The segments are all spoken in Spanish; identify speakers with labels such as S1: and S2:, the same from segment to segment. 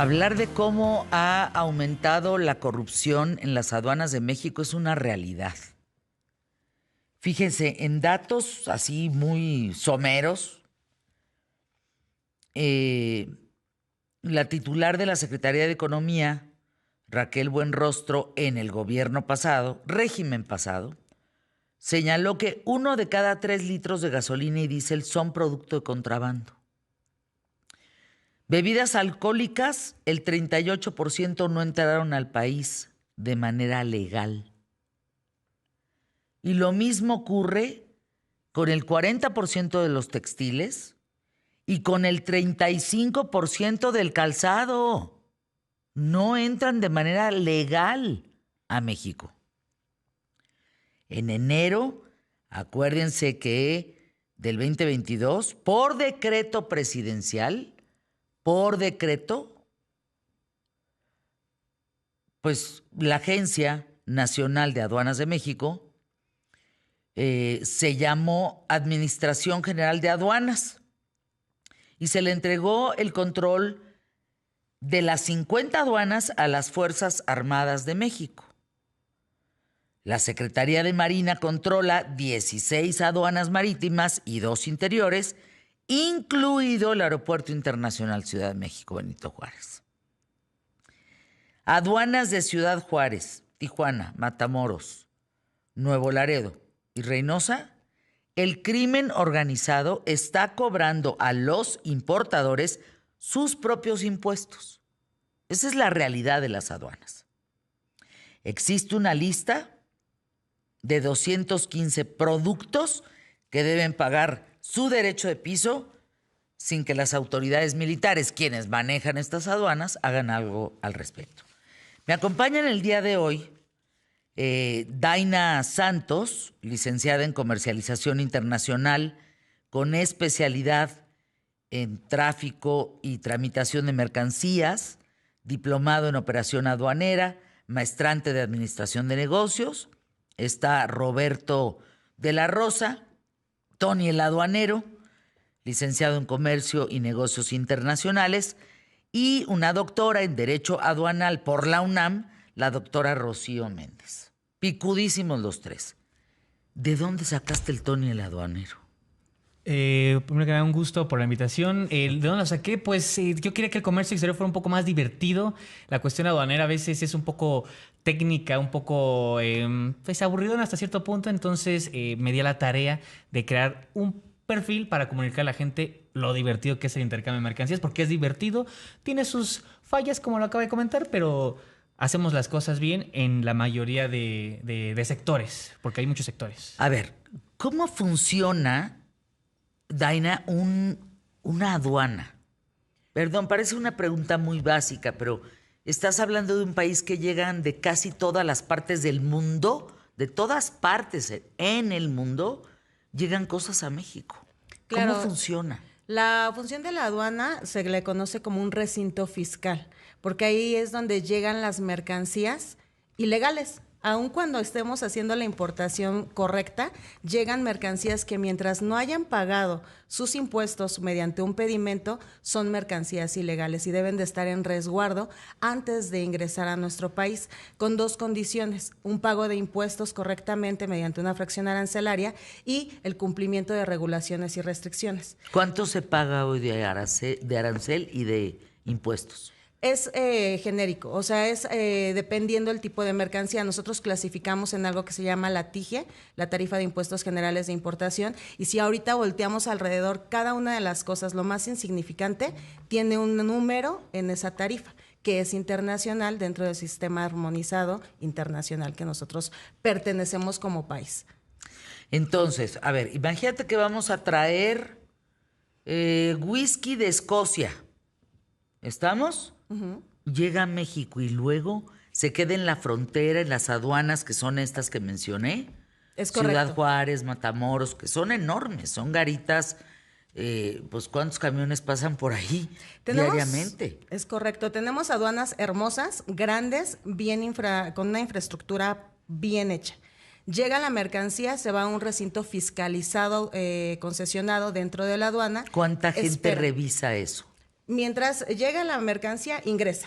S1: Hablar de cómo ha aumentado la corrupción en las aduanas de México es una realidad. Fíjense, en datos así muy someros, la titular de la Secretaría de Economía, Raquel Buenrostro, en el gobierno pasado, régimen pasado, señaló que 1 de cada 3 litros de gasolina y diésel son producto de contrabando. Bebidas alcohólicas, el 38% no entraron al país de manera legal. Y lo mismo ocurre con el 40% de los textiles y con el 35% del calzado. No entran de manera legal a México. En enero, acuérdense que del 2022, por decreto presidencial, pues la Agencia Nacional de Aduanas de México se llamó Administración General de Aduanas y se le entregó el control de las 50 aduanas a las Fuerzas Armadas de México. La Secretaría de Marina controla 16 aduanas marítimas y 2 interiores, incluido el Aeropuerto Internacional Ciudad de México, Benito Juárez. Aduanas de Ciudad Juárez, Tijuana, Matamoros, Nuevo Laredo y Reynosa, el crimen organizado está cobrando a los importadores sus propios impuestos. Esa es la realidad de las aduanas. Existe una lista de 215 productos que deben pagar su derecho de piso sin que las autoridades militares, quienes manejan estas aduanas, hagan algo al respecto. Me acompañan el día de hoy Daina Santos, licenciada en Comercialización Internacional, con especialidad en tráfico y tramitación de mercancías, diplomado en operación aduanera, maestrante de Administración de Negocios. Está Roberto de la Rosa, Tony el Aduanero, licenciado en Comercio y Negocios Internacionales, y una doctora en Derecho Aduanal por la UNAM, la doctora Rocío Méndez. Picudísimos los tres. ¿De dónde sacaste el Tony el Aduanero?
S2: Primero que nada, un gusto por la invitación. ¿De dónde lo saqué? Pues yo quería que el comercio exterior fuera un poco más divertido. La cuestión aduanera a veces es un poco técnica, un poco pues aburridona hasta cierto punto. Entonces me di a la tarea de crear un perfil para comunicar a la gente lo divertido que es el intercambio de mercancías, porque es divertido, tiene sus fallas como lo acabo de comentar, pero hacemos las cosas bien en la mayoría de sectores, porque hay muchos sectores.
S1: A ver, ¿cómo funciona, Daina, una aduana? Perdón, parece una pregunta muy básica, pero estás hablando de un país que llegan de casi todas las partes del mundo, de todas partes en el mundo, llegan cosas a México.
S3: Claro,
S1: ¿Cómo funciona?
S3: La función de la aduana se le conoce como un recinto fiscal, porque ahí es donde llegan las mercancías ilegales. Aun cuando estemos haciendo la importación correcta, llegan mercancías que mientras no hayan pagado sus impuestos mediante un pedimento, son mercancías ilegales y deben de estar en resguardo antes de ingresar a nuestro país, con 2 condiciones: un pago de impuestos correctamente mediante una fracción arancelaria y el cumplimiento de regulaciones y restricciones.
S1: ¿Cuánto se paga hoy de arancel y de impuestos?
S3: Es genérico, o sea, es dependiendo del tipo de mercancía. Nosotros clasificamos en algo que se llama la TIGE, la Tarifa de Impuestos Generales de Importación, y si ahorita volteamos alrededor, cada una de las cosas, lo más insignificante, tiene un número en esa tarifa, que es internacional dentro del sistema armonizado internacional que nosotros pertenecemos como país.
S1: Entonces, a ver, imagínate que vamos a traer whisky de Escocia. ¿Estamos? Uh-huh. Llega a México y luego se queda en la frontera, en las aduanas, que son estas que mencioné.
S3: Es correcto.
S1: Ciudad Juárez, Matamoros, que son enormes, son garitas. Pues ¿cuántos camiones pasan por ahí diariamente?
S3: Es correcto. Tenemos aduanas hermosas, grandes, con una infraestructura bien hecha. Llega la mercancía, se va a un recinto fiscalizado, concesionado dentro de la aduana.
S1: ¿Cuánta gente revisa eso?
S3: Mientras llega la mercancía, ingresa.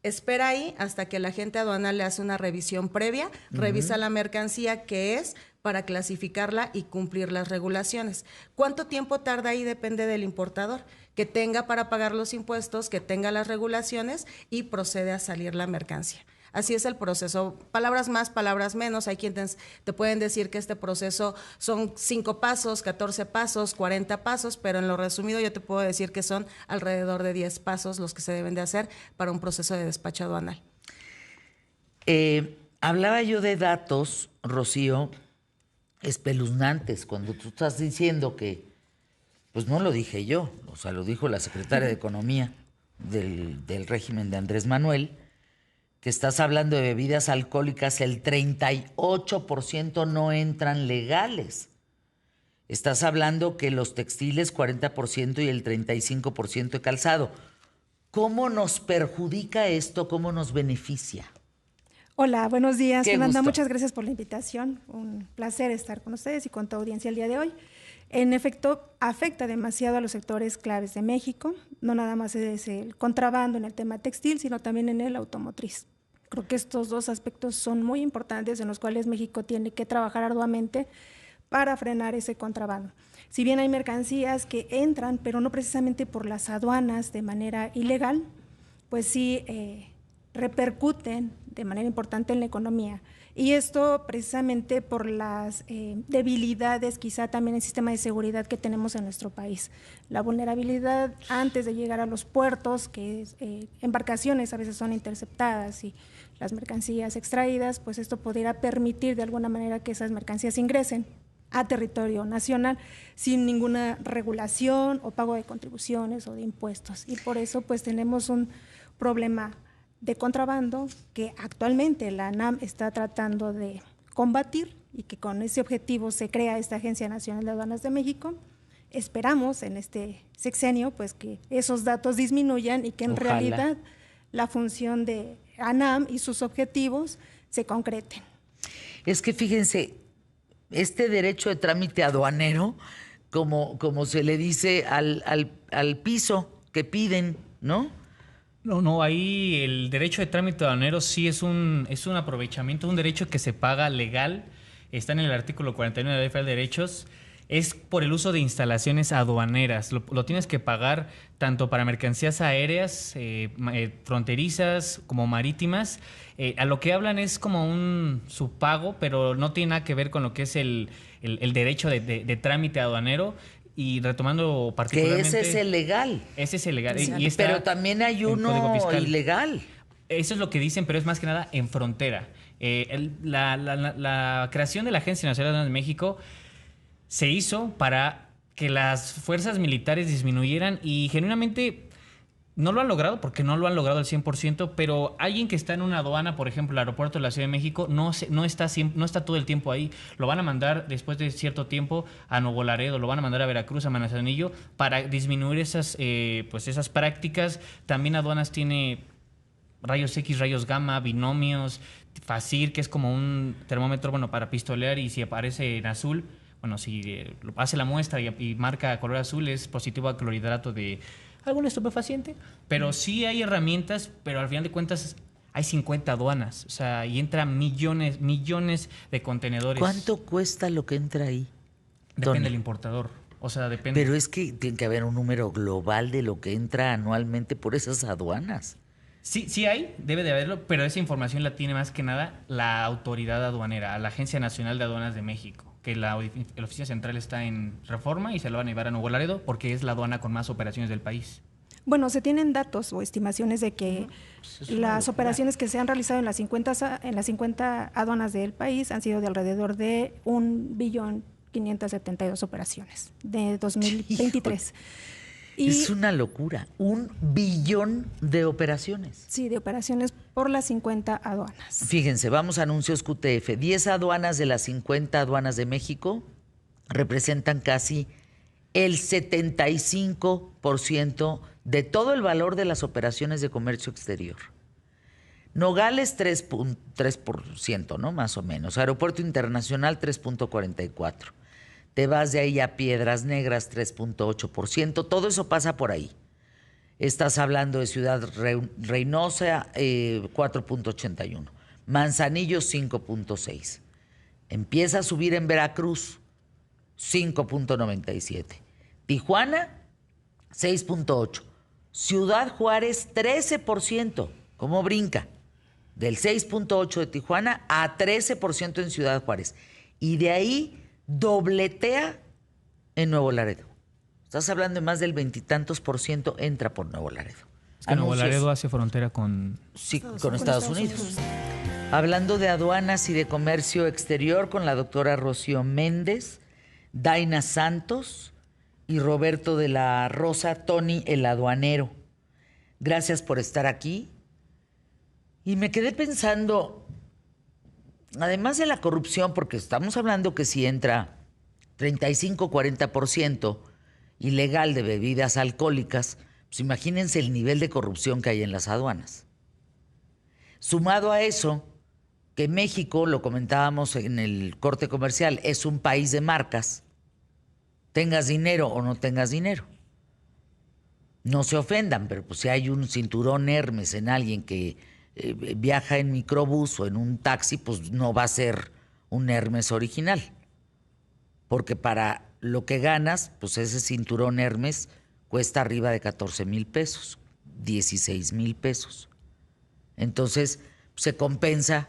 S3: Espera ahí hasta que el agente aduanal le hace una revisión previa, revisa la mercancía que es para clasificarla y cumplir las regulaciones. ¿Cuánto tiempo tarda ahí? Depende del importador, que tenga para pagar los impuestos, que tenga las regulaciones y procede a salir la mercancía. Así es el proceso. Palabras más, palabras menos. Hay quienes te pueden decir que este proceso son 5 pasos, 14 pasos, 40 pasos, pero en lo resumido yo te puedo decir que son alrededor de 10 pasos los que se deben de hacer para un proceso de despacho aduanal.
S1: Hablaba yo de datos, Rocío, espeluznantes, cuando tú estás diciendo que, pues no lo dije yo, o sea, lo dijo la secretaria de Economía del régimen de Andrés Manuel, que estás hablando de bebidas alcohólicas, el 38% no entran legales. Estás hablando que los textiles 40% y el 35% de calzado. ¿Cómo nos perjudica esto? ¿Cómo nos beneficia?
S4: Hola, buenos días,
S1: Qué
S4: Fernanda.
S1: gusto.
S4: Muchas gracias por la invitación. Un placer estar con ustedes y con tu audiencia el día de hoy. En efecto, afecta demasiado a los sectores claves de México. No nada más es el contrabando en el tema textil, sino también en el automotriz. Creo que estos dos aspectos son muy importantes en los cuales México tiene que trabajar arduamente para frenar ese contrabando. Si bien hay mercancías que entran, pero no precisamente por las aduanas de manera ilegal, pues sí repercuten de manera importante en la economía. Y esto precisamente por las debilidades, quizá también el sistema de seguridad que tenemos en nuestro país. La vulnerabilidad antes de llegar a los puertos, que embarcaciones a veces son interceptadas y las mercancías extraídas, pues esto pudiera permitir de alguna manera que esas mercancías ingresen a territorio nacional sin ninguna regulación o pago de contribuciones o de impuestos. Y por eso pues tenemos un problema de contrabando que actualmente la ANAM está tratando de combatir y que con ese objetivo se crea esta Agencia Nacional de Aduanas de México. Esperamos en este sexenio pues que esos datos disminuyan y que en
S1: Ojalá.
S4: realidad la función de ANAM y sus objetivos se concreten.
S1: Es que fíjense, este derecho de trámite aduanero, como se le dice al piso que piden, ¿no?
S2: No, ahí el derecho de trámite aduanero sí es un aprovechamiento, un derecho que se paga legal, está en el artículo 49 de la Ley Federal de Derechos, es por el uso de instalaciones aduaneras. Lo tienes que pagar tanto para mercancías aéreas, fronterizas como marítimas. A lo que hablan es como su pago, pero no tiene nada que ver con lo que es el derecho de trámite aduanero. Y retomando particularmente...
S1: Que ese es el legal.
S2: Ese es el legal.
S1: Sí,
S2: Y está
S1: pero también hay
S2: en Código
S1: uno
S2: Fiscal.
S1: ilegal.
S2: Eso es lo que dicen, pero es más que nada en frontera. La creación de la Agencia Nacional de Aduanas de México se hizo para que las fuerzas militares disminuyeran y genuinamente no lo han logrado, porque no lo han logrado al 100%, pero alguien que está en una aduana, por ejemplo, el aeropuerto de la Ciudad de México, no está todo el tiempo ahí. Lo van a mandar después de cierto tiempo a Nuevo Laredo, lo van a mandar a Veracruz, a Manzanillo, para disminuir esas prácticas. También aduanas tiene rayos X, rayos gamma, binomios, FACIR, que es como un termómetro, para pistolear, y si aparece en azul, si hace la muestra y marca color azul, es positivo a clorhidrato de algún estupefaciente. Pero sí hay herramientas, pero al final de cuentas hay 50 aduanas, o sea, y entran millones de contenedores.
S1: ¿Cuánto cuesta lo que entra ahí?
S2: Depende del importador, o sea, depende.
S1: Pero es que tiene que haber un número global de lo que entra anualmente por esas aduanas.
S2: Sí hay, debe de haberlo, pero esa información la tiene más que nada la autoridad aduanera, la Agencia Nacional de Aduanas de México, que la oficina central está en Reforma y se lo van a llevar a Nuevo Laredo porque es la aduana con más operaciones del país.
S4: Bueno, se tienen datos o estimaciones de que las operaciones que se han realizado en las 50 aduanas del país han sido de alrededor de 1.572.000.000 operaciones de 2023. Y,
S1: es una locura, 1 billón de operaciones.
S4: Sí, de operaciones por las 50 aduanas.
S1: Fíjense, vamos a anuncios QTF. 10 aduanas de las 50 aduanas de México representan casi el 75% de todo el valor de las operaciones de comercio exterior. Nogales 3%, ¿no? Más o menos. Aeropuerto Internacional 3.44%. Te vas de ahí a Piedras Negras 3.8%. Todo eso pasa por ahí. Estás hablando de Ciudad Reynosa, 4.81. Manzanillo, 5.6. Empieza a subir en Veracruz, 5.97. Tijuana, 6.8. Ciudad Juárez, 13%. ¿Cómo brinca? Del 6.8 de Tijuana a 13% en Ciudad Juárez. Y de ahí dobletea en Nuevo Laredo. Estás hablando de más del 20 y tantos % entra por Nuevo Laredo.
S2: Es que Nuevo Laredo hace frontera con...
S1: Sí, con Estados Unidos. Hablando de aduanas y de comercio exterior con la doctora Rocío Méndez, Daina Santos y Roberto de la Rosa, Tony el aduanero. Gracias por estar aquí. Y me quedé pensando, además de la corrupción, porque estamos hablando que si entra 35-40% ilegal de bebidas alcohólicas, pues imagínense el nivel de corrupción que hay en las aduanas. Sumado a eso, que México, lo comentábamos en el corte comercial, es un país de marcas, tengas dinero o no tengas dinero. No se ofendan, pero pues si hay un cinturón Hermes en alguien que viaja en microbús o en un taxi, pues no va a ser un Hermes original. Porque para lo que ganas, pues ese cinturón Hermes cuesta arriba de 14,000 pesos, 16,000 pesos. Entonces, se compensa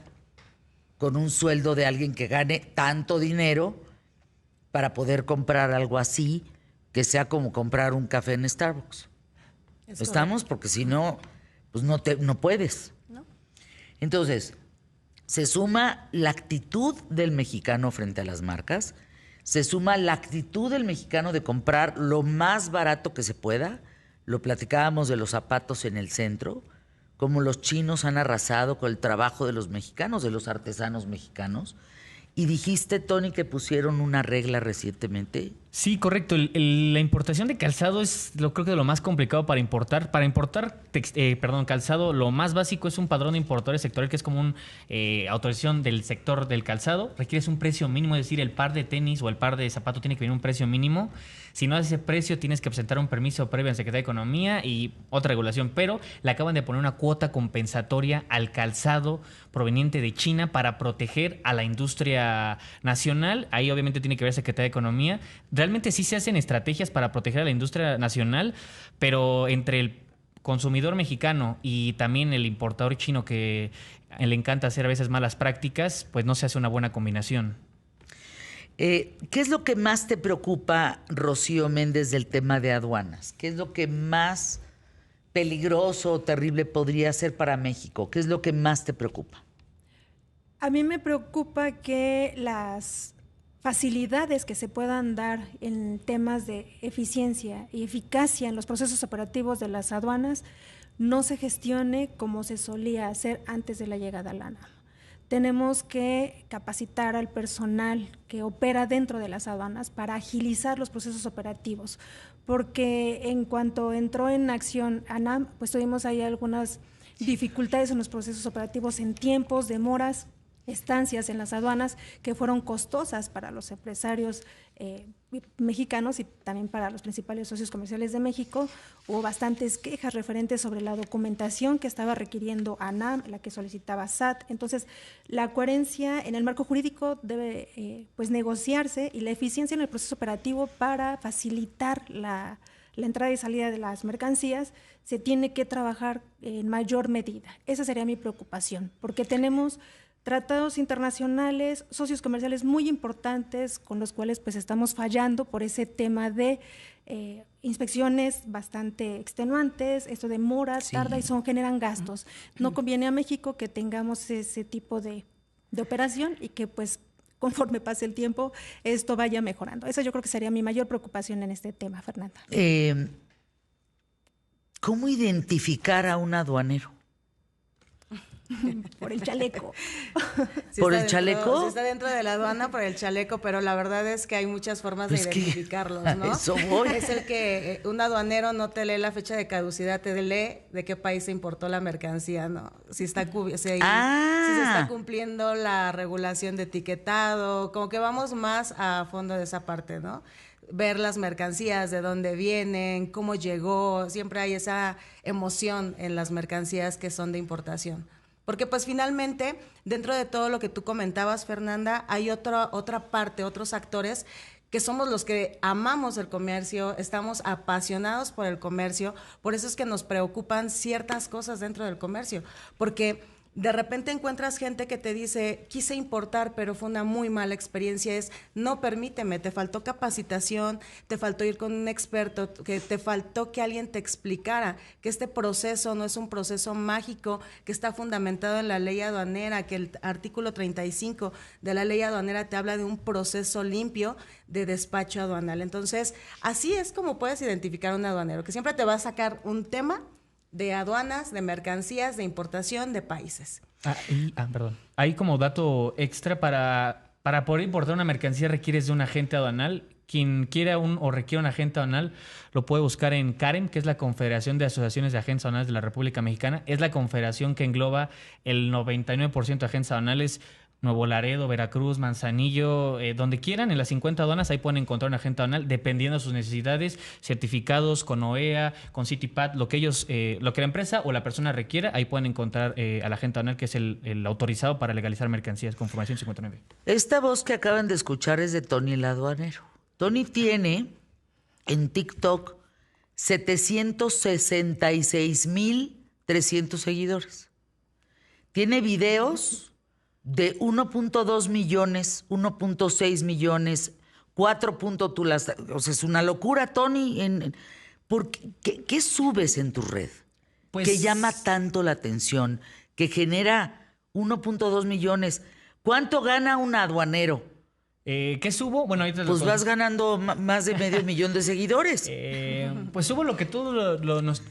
S1: con un sueldo de alguien que gane tanto dinero para poder comprar algo así, que sea como comprar un café en Starbucks. ¿Estamos? Porque si no, pues no puedes. ¿No? Entonces, se suma la actitud del mexicano frente a las marcas, se suma la actitud del mexicano de comprar lo más barato que se pueda. Lo platicábamos de los zapatos en el centro, cómo los chinos han arrasado con el trabajo de los mexicanos, de los artesanos mexicanos. Y dijiste, Tony, que pusieron una regla recientemente.
S2: Sí, correcto. La importación de calzado es creo que de lo más complicado para importar. Para importar calzado, lo más básico es un padrón de importadores sectorial, que es como una autorización del sector del calzado. Requieres un precio mínimo, es decir, el par de tenis o el par de zapatos tiene que venir un precio mínimo. Si no haces ese precio, tienes que presentar un permiso previo en Secretaría de Economía y otra regulación. Pero le acaban de poner una cuota compensatoria al calzado proveniente de China para proteger a la industria nacional. Ahí obviamente tiene que ver Secretaría de Economía. Realmente sí se hacen estrategias para proteger a la industria nacional, pero entre el consumidor mexicano y también el importador chino, que le encanta hacer a veces malas prácticas, pues no se hace una buena combinación.
S1: ¿Qué es lo que más te preocupa, Rocío Méndez, del tema de aduanas? ¿Qué es lo que más peligroso o terrible podría ser para México? ¿Qué es lo que más te preocupa?
S4: A mí me preocupa que las facilidades que se puedan dar en temas de eficiencia y eficacia en los procesos operativos de las aduanas no se gestione como se solía hacer antes de la llegada a la NAM. Tenemos que capacitar al personal que opera dentro de las aduanas para agilizar los procesos operativos, porque en cuanto entró en acción ANAM, pues tuvimos ahí algunas dificultades en los procesos operativos, en tiempos, demoras, estancias en las aduanas que fueron costosas para los empresarios mexicanos y también para los principales socios comerciales de México. Hubo bastantes quejas referentes sobre la documentación que estaba requiriendo ANAM, la que solicitaba SAT. Entonces, la coherencia en el marco jurídico debe pues negociarse, y la eficiencia en el proceso operativo para facilitar la entrada y salida de las mercancías se tiene que trabajar en mayor medida. Esa sería mi preocupación, porque tenemos tratados internacionales, socios comerciales muy importantes con los cuales pues estamos fallando por ese tema de inspecciones bastante extenuantes, esto demora, tarda y generan gastos. No conviene a México que tengamos ese tipo de operación y que pues conforme pase el tiempo esto vaya mejorando. Esa yo creo que sería mi mayor preocupación en este tema, Fernanda.
S1: ¿Cómo identificar a un aduanero?
S4: por el chaleco.
S3: Sí
S1: ¿Por
S3: está
S1: el chaleco?
S3: Sí está dentro de la aduana por el chaleco, pero la verdad es que hay muchas formas de
S1: Es que
S3: identificarlos,
S1: a
S3: ¿no?
S1: eso voy.
S3: Es el que un aduanero no te lee la fecha de caducidad, te lee de qué país se importó la mercancía, ¿no? Si está si se está cumpliendo la regulación de etiquetado, como que vamos más a fondo de esa parte, ¿no? Ver las mercancías, de dónde vienen, cómo llegó, siempre hay esa emoción en las mercancías que son de importación. Porque pues finalmente, dentro de todo lo que tú comentabas, Fernanda, hay otra parte, otros actores que somos los que amamos el comercio, estamos apasionados por el comercio, por eso es que nos preocupan ciertas cosas dentro del comercio, porque de repente encuentras gente que te dice, quise importar, pero fue una muy mala experiencia. No, permíteme, te faltó capacitación, te faltó ir con un experto, que te faltó que alguien te explicara que este proceso no es un proceso mágico, que está fundamentado en la ley aduanera, que el artículo 35 de la ley aduanera te habla de un proceso limpio de despacho aduanal. Entonces, así es como puedes identificar a un aduanero, que siempre te va a sacar un tema de aduanas, de mercancías, de importación, de países.
S2: Perdón. Ahí como dato extra, para poder importar una mercancía requieres de un agente aduanal. Quien quiera o requiera un agente aduanal lo puede buscar en CAREM, que es la Confederación de Asociaciones de Agentes Aduanales de la República Mexicana. Es la confederación que engloba el 99% de agentes aduanales. Nuevo Laredo, Veracruz, Manzanillo, donde quieran, en las 50 aduanas, ahí pueden encontrar un agente aduanal dependiendo de sus necesidades, certificados con OEA, con CITIPAT, lo que la empresa o la persona requiera, ahí pueden encontrar al agente aduanal, que es el autorizado para legalizar mercancías con formación 59.
S1: Esta voz que acaban de escuchar es de Tony el aduanero. Tony tiene en TikTok 766,300 seguidores. Tiene videos de 1.2 millones, 1.6 millones, 4. O sea, es una locura, Tony. ¿Qué subes en tu red?
S2: Pues,
S1: que llama tanto la atención, que genera 1.2 millones. ¿Cuánto gana un aduanero?
S2: ¿Qué subo? Bueno, ahorita
S1: Pues vas ganando más de 500,000 de seguidores.
S2: Pues subo lo que todos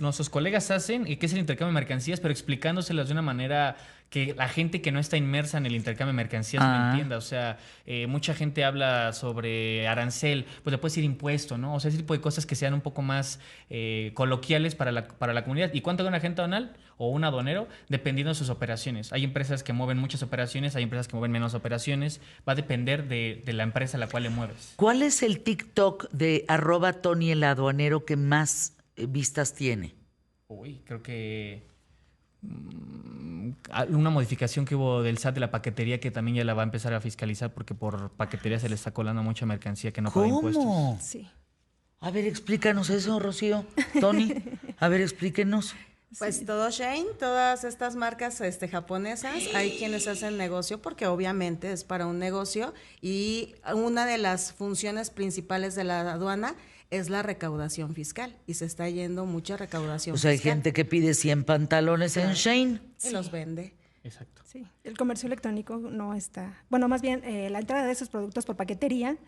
S2: nuestros colegas hacen, que es el intercambio de mercancías, pero explicándoselas de una manera que la gente que no está inmersa en el intercambio de mercancías lo entienda. O sea, mucha gente habla sobre arancel, pues le puedes decir impuesto, ¿no? O sea, ese tipo de cosas que sean un poco más coloquiales para la comunidad. ¿Y cuánto gana un agente aduanal o un aduanero? Dependiendo de sus operaciones. Hay empresas que mueven muchas operaciones, hay empresas que mueven menos operaciones. Va a depender de la empresa a la cual le mueves.
S1: ¿Cuál es el TikTok de @Tony el aduanero que más vistas tiene?
S2: Uy, creo que una modificación que hubo del SAT de la paquetería, que también ya la va a empezar a fiscalizar, porque por paquetería se le está colando mucha mercancía que no paga impuestos.
S1: ¿Cómo?
S4: Sí.
S1: A ver, explícanos eso, Rocío. Tony, a ver, explíquenos.
S3: Pues todo Shein, todas estas marcas japonesas, hay quienes hacen negocio porque obviamente es para un negocio, y una de las funciones principales de la aduana es la recaudación fiscal, y se está yendo mucha recaudación
S1: O sea, hay
S3: fiscal.
S1: gente que pide 100 pantalones en Shein.
S3: Y los vende.
S2: Exacto.
S4: Sí, el comercio electrónico no está... Bueno, más bien, la entrada de esos productos por paquetería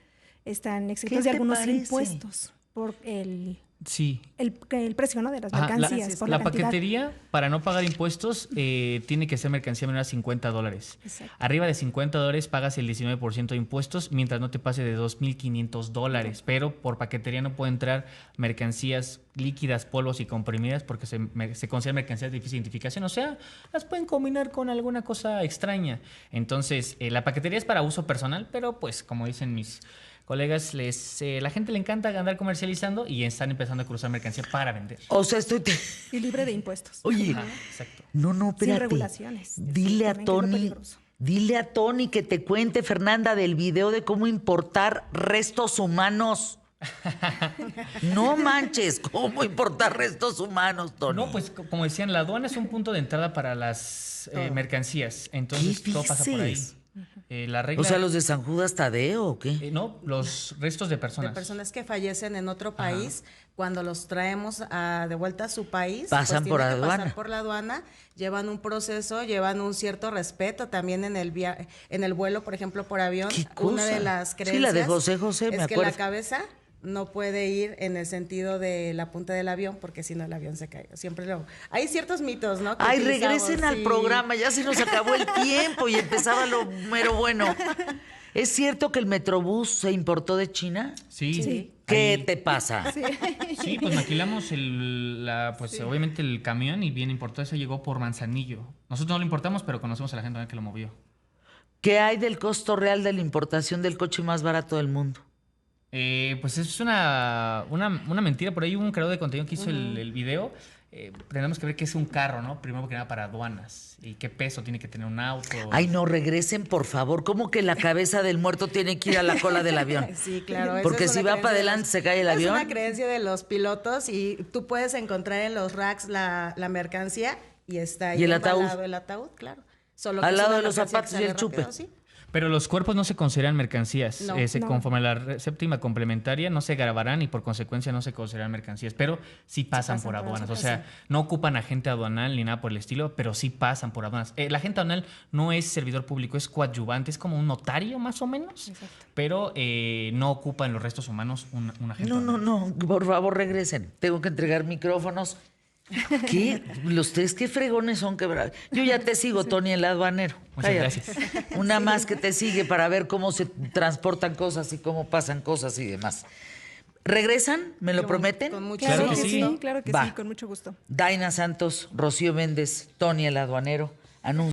S4: están exentos de
S1: te
S4: algunos
S1: parece?
S4: impuestos por el
S2: Sí.
S4: el precio, ¿no?, de las
S2: Ajá,
S4: mercancías. por la cantidad.
S2: paquetería, para no pagar impuestos, tiene que ser mercancía menor a $50.
S4: Exacto.
S2: Arriba de $50 pagas el 19% de impuestos, mientras no te pase de $2,500. Pero por paquetería no puede entrar mercancías líquidas, polvos y comprimidas, porque se consideran mercancías de difícil identificación. O sea, las pueden combinar con alguna cosa extraña. Entonces, la paquetería es para uso personal, pero pues, como dicen mis colegas, la gente le encanta andar comercializando y están empezando a cruzar mercancía para vender.
S1: O sea,
S4: Y libre de impuestos.
S1: Oye,
S2: Ajá, exacto.
S1: no, espérate.
S4: Sin regulaciones.
S1: Dile a
S4: También, que es lo
S1: Tony,
S4: peligroso.
S1: dile a Tony que te cuente, Fernanda, del video de cómo importar restos humanos. No manches, ¿cómo importar restos humanos, Tony?
S2: No, pues como decían, la aduana es un punto de entrada para las mercancías. Entonces
S1: ¿Qué
S2: todo pasa por ahí.
S1: dices?
S2: La regla,
S1: O sea, los de San Judas Tadeo, ¿o qué?
S2: no, los restos de personas.
S3: De personas que fallecen en otro país, cuando los traemos de vuelta a su país,
S1: Pasan
S3: pues
S1: por
S3: tienen que
S1: aduana.
S3: pasar por la aduana, llevan un proceso, llevan un cierto respeto también en el vuelo, por ejemplo, por avión.
S1: ¿Qué
S3: Una
S1: cosa?
S3: de las
S1: Sí,
S3: creencias
S1: la de José José, me
S3: es que
S1: acuerdo.
S3: la cabeza no puede ir en el sentido de la punta del avión, porque si no el avión se cae. Siempre hay ciertos mitos, ¿no?
S1: Ay, regresen al
S3: sí.
S1: programa, ya se nos acabó el tiempo y empezaba lo mero bueno. ¿Es cierto que el Metrobús se importó de China?
S2: Sí.
S3: Sí.
S1: ¿Qué
S2: Ahí-
S1: te pasa?
S2: Sí, pues maquilamos obviamente el camión y bien importado. Eso llegó por Manzanillo. Nosotros no lo importamos, pero conocemos a la gente que lo movió.
S1: ¿Qué hay del costo real de la importación del coche más barato del mundo?
S2: Pues es una mentira. Por ahí hubo un creador de contenido que hizo el video. Tenemos que ver qué es un carro, ¿no? Primero que nada para aduanas. Y qué peso tiene que tener un auto.
S1: Ay, no, regresen, por favor. ¿Cómo que la cabeza del muerto tiene que ir a la cola del avión?
S3: Sí, claro. esa
S1: Porque
S3: es
S1: si
S3: una
S1: va para
S3: creencia de
S1: adelante se cae el avión.
S3: Es una creencia de los pilotos y tú puedes encontrar en los racks la mercancía y está ahí
S1: ¿Y el ataúd?
S3: embalado el ataúd, claro. Solo que
S1: Al
S3: es
S1: lado
S3: una
S1: de los
S3: mercancía que
S1: zapatos y el
S3: sale
S1: chupe.
S3: rápido, sí.
S2: Pero los cuerpos no se consideran mercancías.
S3: No.
S4: No.
S2: Conforme a la séptima complementaria, no se grabarán y por consecuencia no se consideran mercancías. Pero sí pasan por aduanas. O sea, no ocupan agente aduanal ni nada por el estilo, pero sí pasan por aduanas. El agente aduanal no es servidor público, es coadyuvante, es como un notario más o menos.
S4: Exacto.
S2: Pero no ocupa en los restos humanos un agente
S1: No,
S2: aduanal.
S1: no, por favor, regresen. Tengo que entregar micrófonos. ¿Qué? Los tres, qué fregones son quebrados. Yo ya te sigo, Tony, el aduanero.
S2: Muchas
S1: Cállate.
S2: gracias.
S1: Una más que te sigue para ver cómo se transportan cosas y cómo pasan cosas y demás. ¿Regresan? ¿Me lo prometen?
S3: Con mucho
S2: Claro que
S3: gusto.
S2: sí.
S4: Claro que
S1: Va.
S4: sí, con mucho gusto.
S1: Daina Santos, Rocío Méndez, Tony, el aduanero. Anuncia.